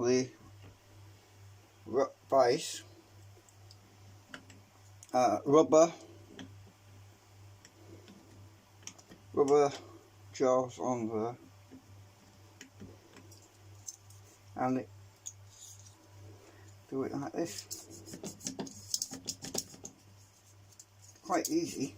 the base, rubber gels on there, and do it like this. Quite easy.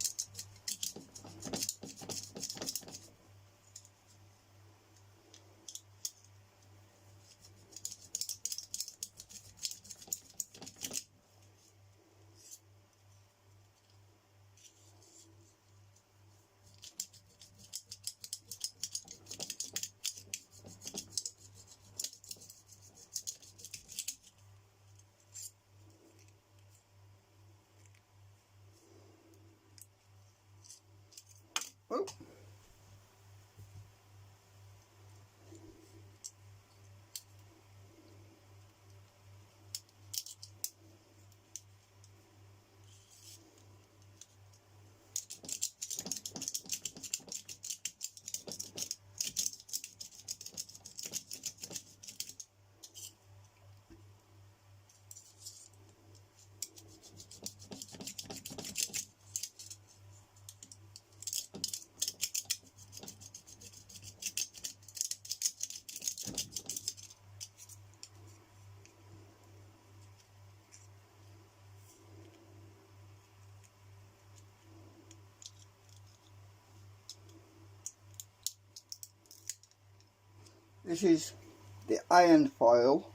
Oh. This is the iron foil.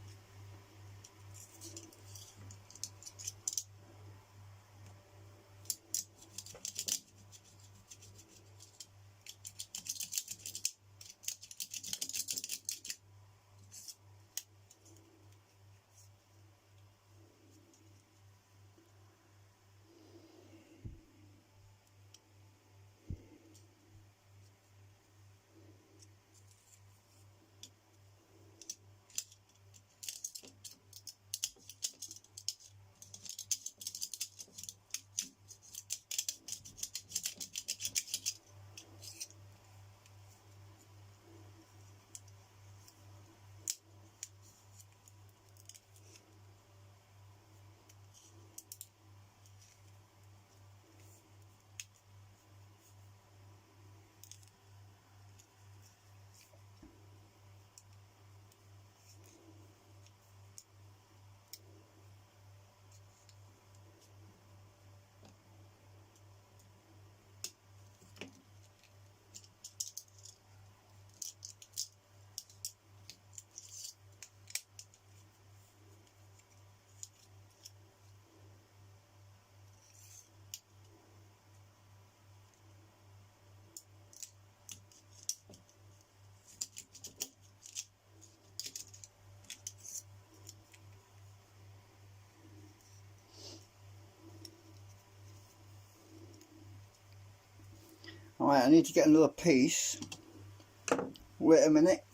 Alright, I need to get another piece. Wait a minute.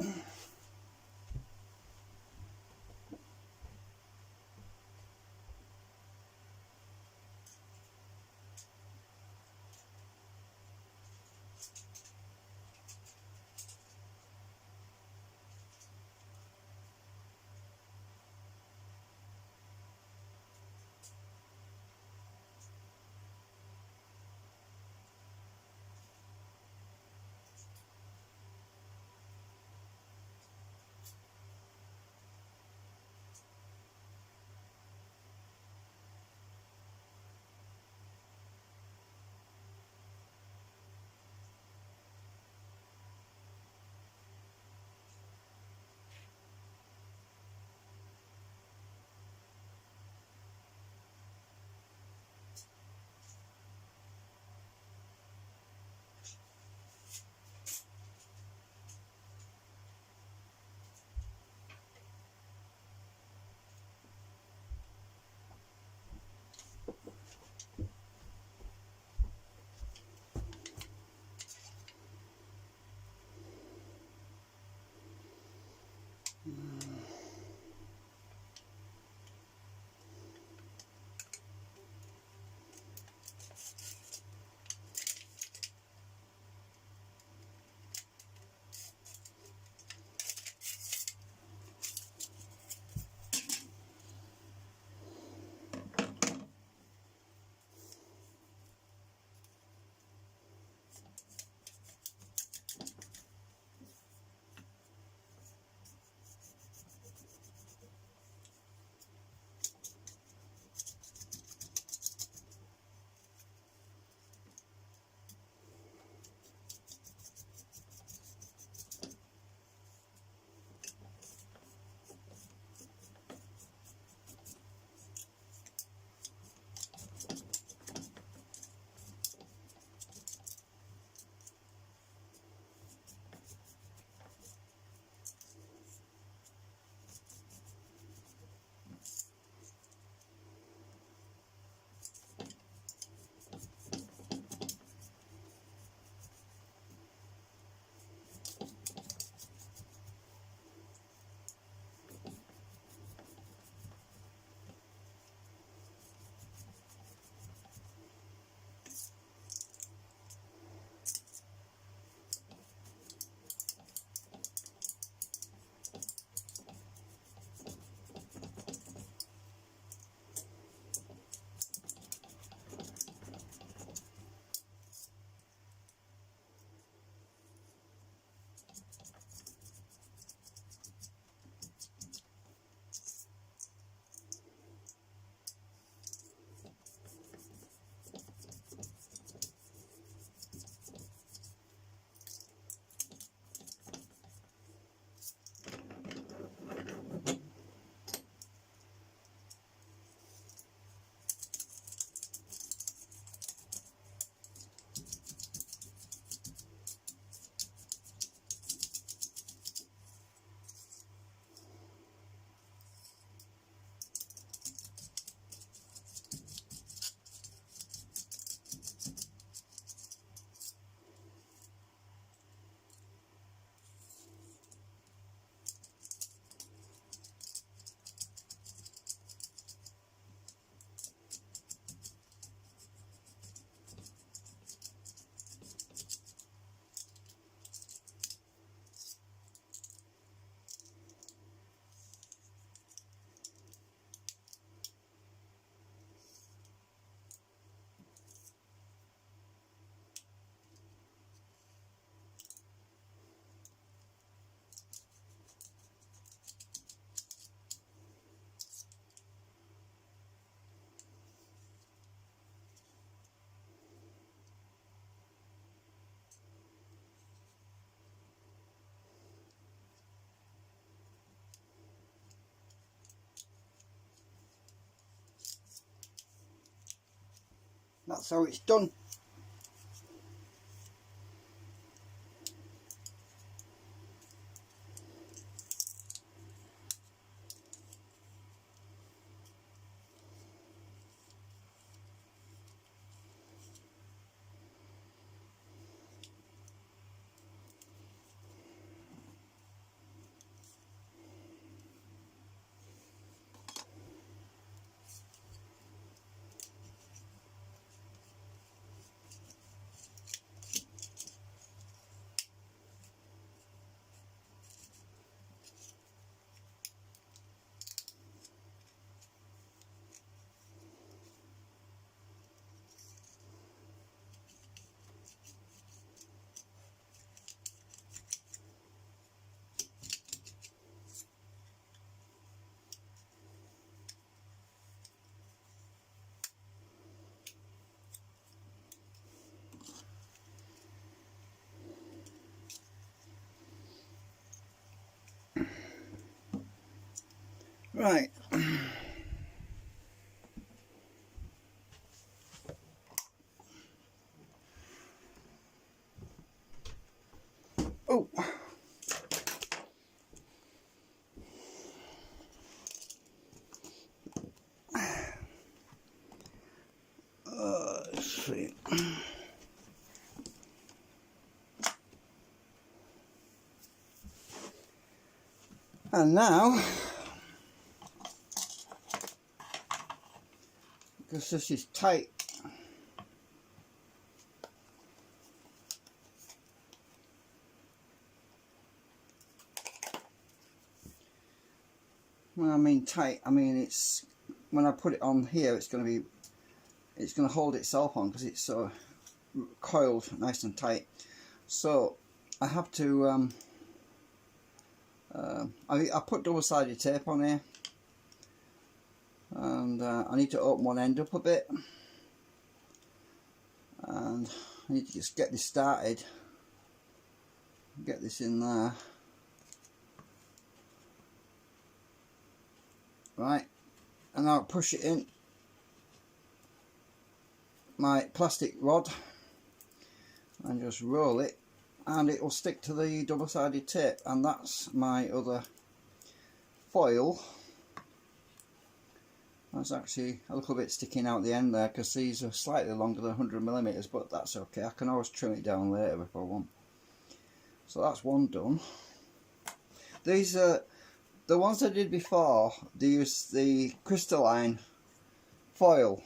That's how it's done. Right. Oh. Let's see. And now, because this is tight, when I mean tight, I mean it's, when I put it on here, it's going to hold itself on because it's so coiled nice and tight. So I have to I put double-sided tape on here, and I need to open one end up a bit, and I need to just get this started, get this in there. Right, and I'll push it in my plastic rod and just roll it, and it will stick to the double-sided tape. And that's my other foil. That's actually a little bit sticking out the end there because these are slightly longer than 100mm, but that's okay, I can always trim it down later if I want. So that's one done. These are the ones I did before. They use the crystalline foil.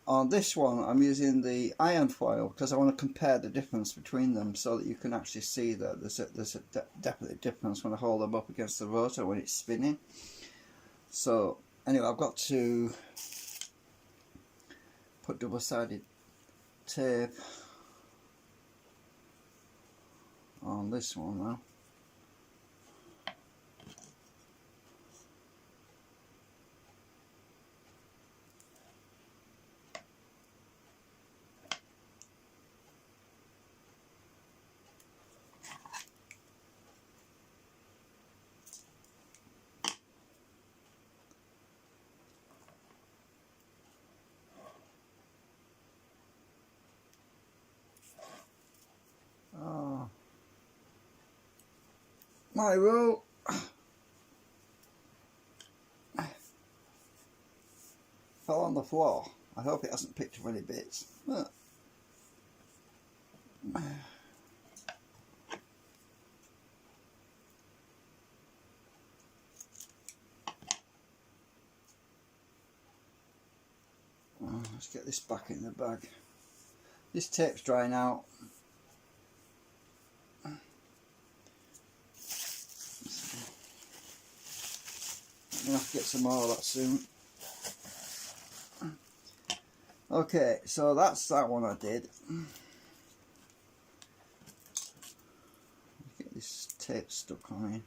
On this one I'm using the iron foil because I want to compare the difference between them so that you can actually see that there's a definite difference when I hold them up against the rotor when it's spinning. So anyway, I've got to put double-sided tape on this one now. Oh, my roll. Fell on the floor. I hope it hasn't picked up any bits. Let's get this back in the bag. This tape's drying out. I'm gonna have to get some more of that soon. Okay, so that's that one I did. Get this tape stuck on here.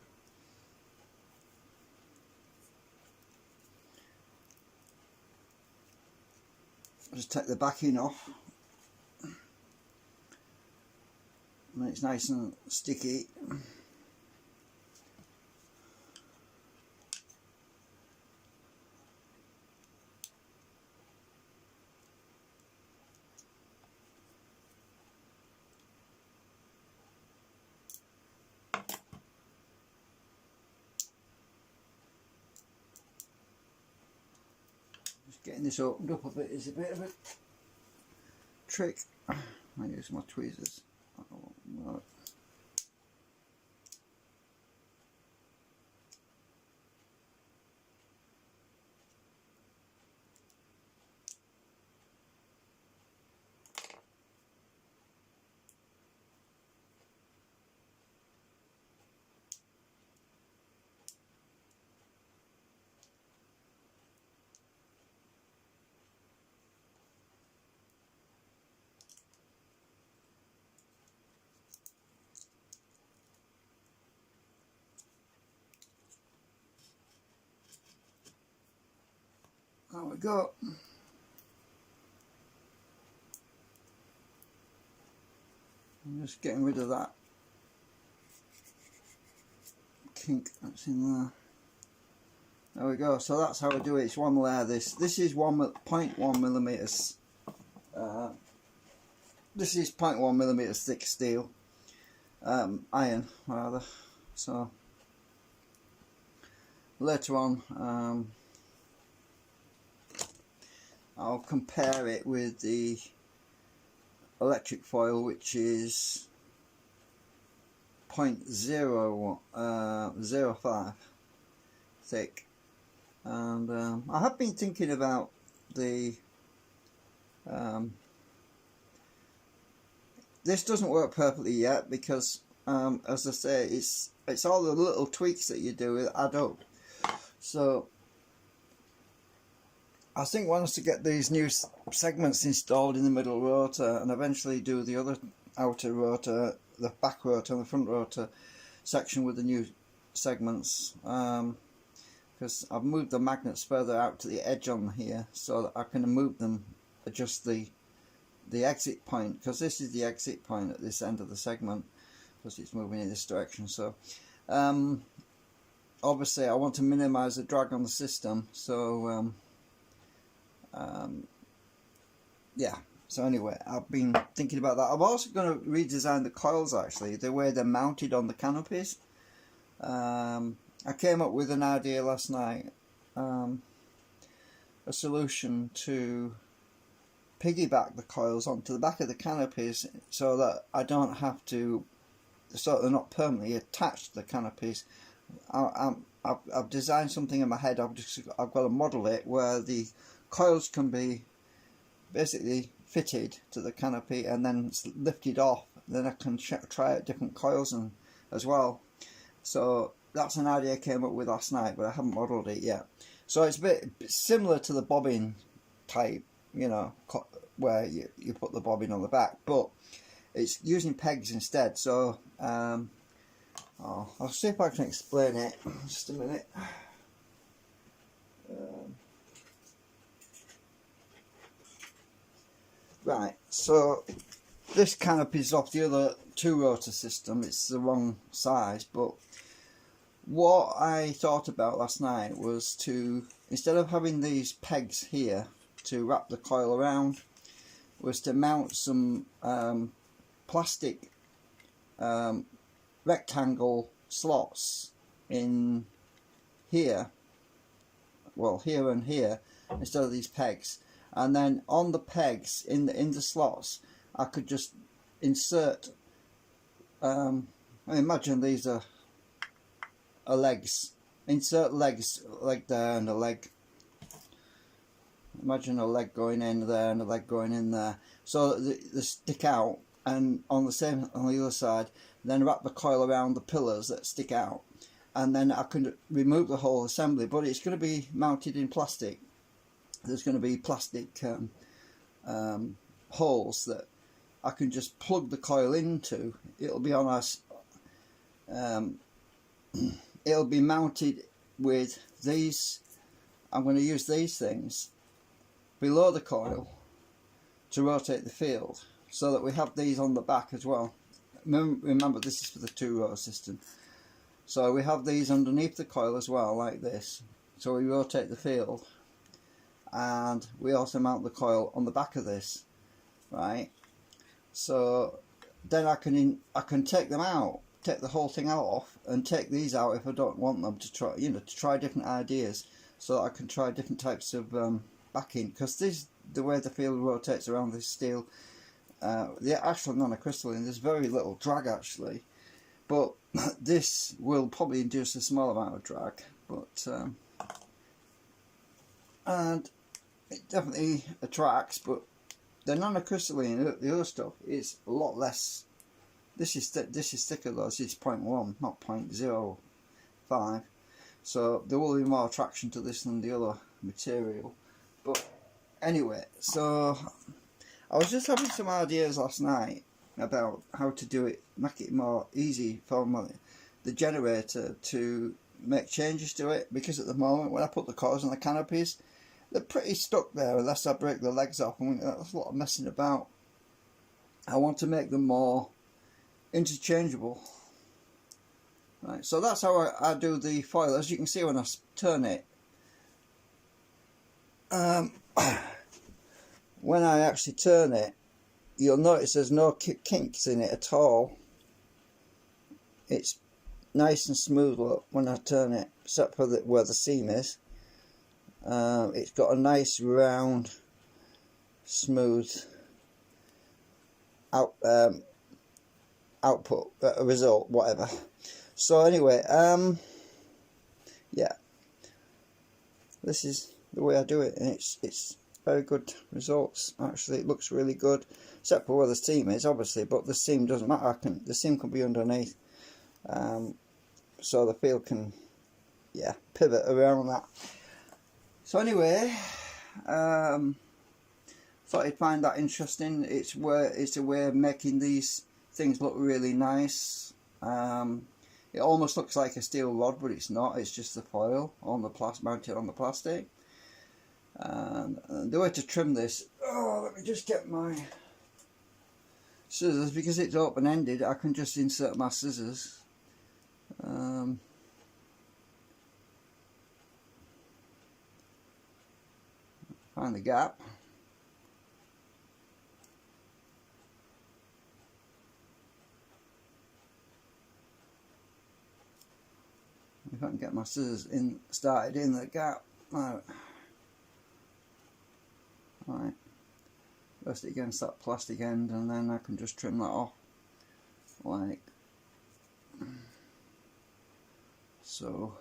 Just take the backing off, and it's nice and sticky. Getting this opened up a bit is a bit of a trick. I use my tweezers. Oh, no. There we go. I'm just getting rid of that kink that's in there. There we go. So that's how I do it. It's one layer. This is 1.1 millimeters. This is 0.1 millimeters thick steel, iron rather. So later on, I'll compare it with the electric foil, which is 0.05 thick, and I have been thinking about the this doesn't work perfectly yet because as I say, it's all the little tweaks that you do that add up. So I think once to get these new segments installed in the middle rotor and eventually do the other outer rotor, the back rotor and the front rotor section with the new segments, because I've moved the magnets further out to the edge on here so that I can move them, adjust the exit point, because this is the exit point at this end of the segment because it's moving in this direction. So obviously I want to minimize the drag on the system, so yeah, so anyway, I've been thinking about that. I'm also going to redesign the coils, actually, the way they're mounted on the canopies. I came up with an idea last night, a solution to piggyback the coils onto the back of the canopies so that I don't have to, so they're not permanently attached to the canopies. I've designed something in my head. I've got to model it where the coils can be basically fitted to the canopy and then lifted off. Then I can try out different coils as well. So that's an idea I came up with last night, but I haven't modelled it yet. So it's a bit similar to the bobbin type, you know, where you put the bobbin on the back, but it's using pegs instead. So I'll see if I can explain it. Just a minute. Right, so this canopy is off the other two rotor system. It's the wrong size, but what I thought about last night was to, instead of having these pegs here to wrap the coil around, was to mount some plastic rectangle slots in here, well, here and here, instead of these pegs. And then on the pegs in the slots, I could just insert. I imagine these are legs. Insert legs, leg there and a leg. Imagine a leg going in there and a leg going in there, so that they stick out. And on the other side, then wrap the coil around the pillars that stick out, and then I can remove the whole assembly. But it's going to be mounted in plastic. There's going to be plastic holes that I can just plug the coil into. It'll be on it'll be mounted with these. I'm going to use these things below the coil to rotate the field, so that we have these on the back as well. Remember, this is for the two rotor system, so we have these underneath the coil as well, like this. So we rotate the field. And we also mount the coil on the back of this, right? So then I can take them out, take the whole thing out off, and take these out if I don't want them, to try, you know, to try different ideas, so that I can try different types of backing, because this the way the field rotates around this steel. The actual nanocrystalline, there's very little drag actually, but this will probably induce a small amount of drag, but and it definitely attracts. But the nanocrystalline, the other stuff, is a lot less. This is thicker though. This is 0.1, not 0.05. So there will be more attraction to this than the other material. But anyway, so I was just having some ideas last night about how to do it, make it more easy for the generator to make changes to it, because at the moment when I put the cores on the canopies, they're pretty stuck there unless I break the legs off. I mean, that's a lot of messing about. I want to make them more interchangeable. Right, so that's how I do the foil. As you can see when I turn it, when I actually turn it, you'll notice there's no kinks in it at all. It's nice and smooth look when I turn it, except for where the seam is. It's got a nice round, smooth output, result, whatever. So anyway, yeah, this is the way I do it, and it's very good results. Actually, it looks really good, except for where the seam is, obviously. But the seam doesn't matter. The seam can be underneath, so the field can, yeah, pivot around that. So anyway, thought you'd find that interesting. It's a way of making these things look really nice. It almost looks like a steel rod, but it's not. It's just the foil on the mounted on the plastic. And the way to trim this, let me just get my scissors, because it's open-ended. I can just insert my scissors. Find the gap. If I can get my scissors started in the gap. Right. Rest it against that plastic end, and then I can just trim that off like so.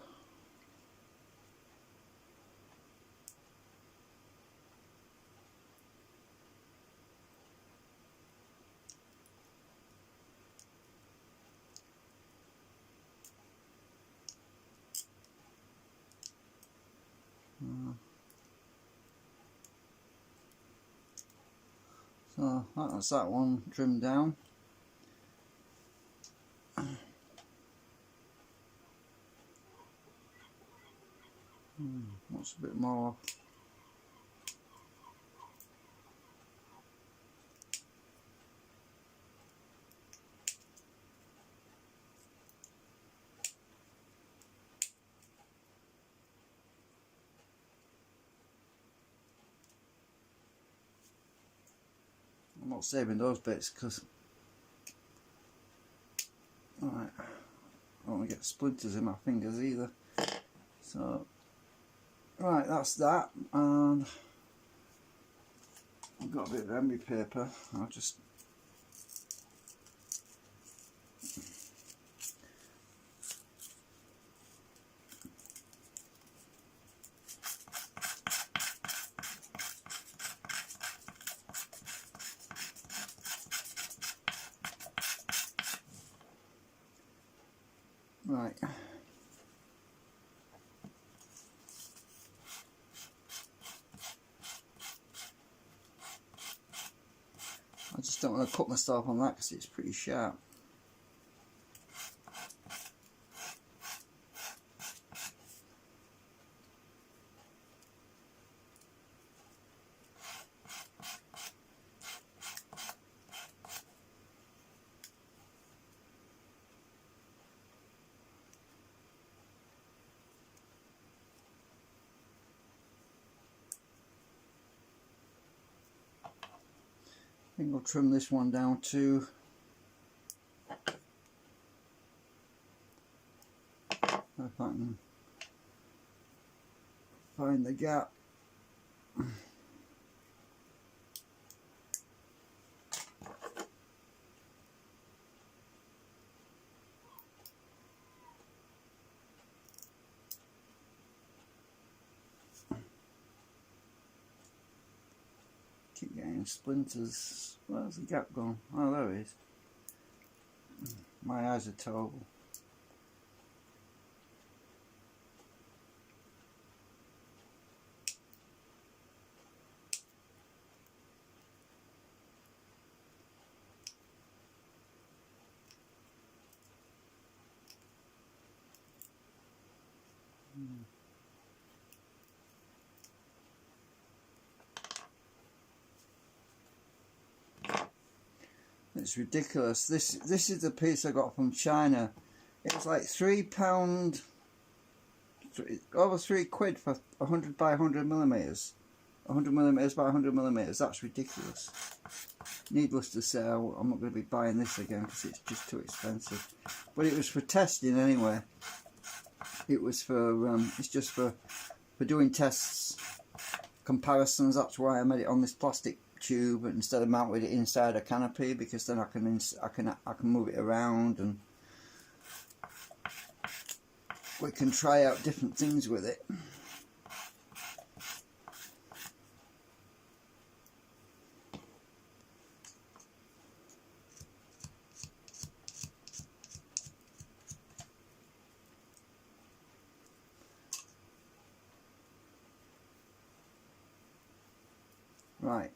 So that's that one trimmed down. What's a bit more? I'm not saving those bits because I don't want to get splinters in my fingers either. So right, that's that, and I've got a bit of emery paper. I'll just right. I just don't want to cut myself on that because it's pretty sharp. I think I'll trim this one down too. If I can find the gap. splinters. Where's the gap gone? Oh, there it is. My eyes are terrible. It's ridiculous. This is the piece I got from China. It's like £3, over £3 for 100 by 100 millimeters. 100 millimeters by 100 millimeters. That's ridiculous. Needless to say, I'm not going to be buying this again because it's just too expensive. But it was for testing anyway. It was for it's just for doing tests, comparisons. That's why I made it on this plastic tube instead of mounting it inside a canopy, because then I can move it around and we can try out different things with it. Right.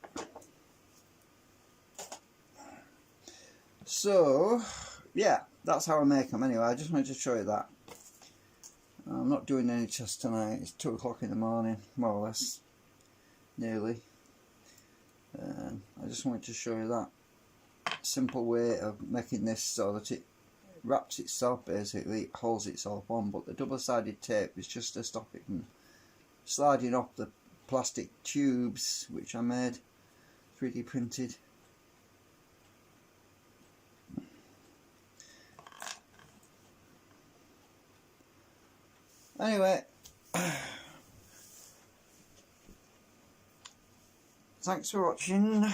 So, yeah, that's how I make them anyway. I just wanted to show you that. I'm not doing any tests tonight. It's 2 o'clock in the morning, more or less, nearly. I just wanted to show you that simple way of making this so that it wraps itself, basically, it holds itself on, but the double-sided tape is just to stop it from sliding off the plastic tubes which I made 3D printed. Anyway, thanks for watching.